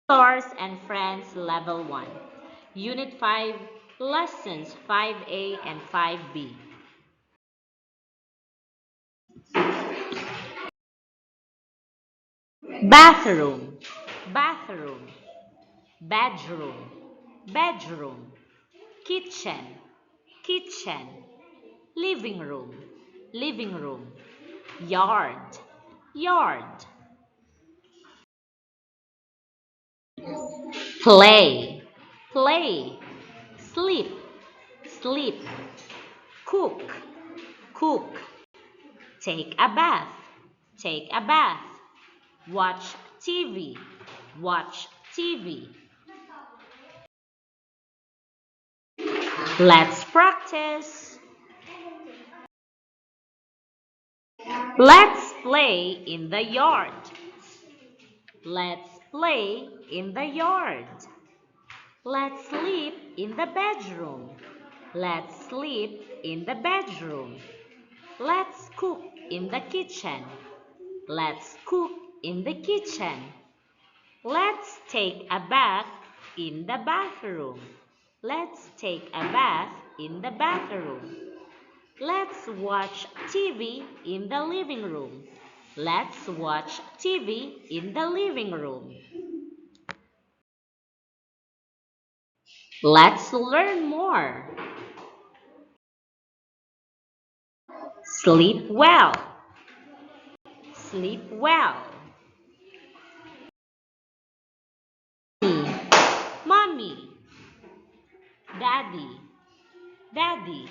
Stars and Friends Level 1, Unit 5, Lessons 5A and 5B. Bathroom, bathroom, bedroom, bedroom, kitchen, kitchen, living room, living room, yard, yard, play, play, sleep, sleep, cook, cook, take a bath, take a bath, watch TV, watch TV. Let's practice. Let's play in the yard. Let's play in the yard. Let's sleep in the bedroom. Let's sleep in the bedroom. Let's cook in the kitchen. Let's cook in the kitchen. Let's take a bath in the bathroom. Let's take a bath in the bathroom. Let's watch TV in the living room. Let's watch TV in the living room. Let's learn more. Sleep well. Sleep well. Mommy, daddy, daddy,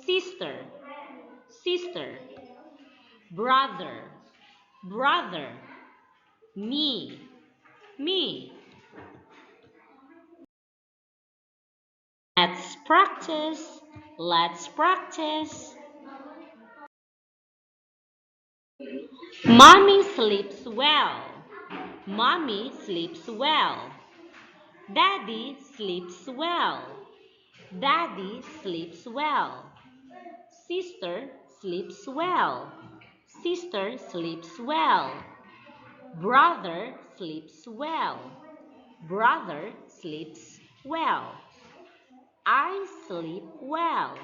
sister, sister, brother, brother, me, me. Let's practice. Let's practice. Mommy sleeps well. Mommy sleeps well. Daddy sleeps well. Daddy sleeps well. Sister sleeps well. Sister sleeps well. Brother sleeps well. Brother sleeps well. I sleep well.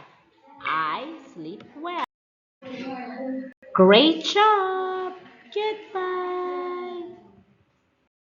I sleep well. Great job! Goodbye.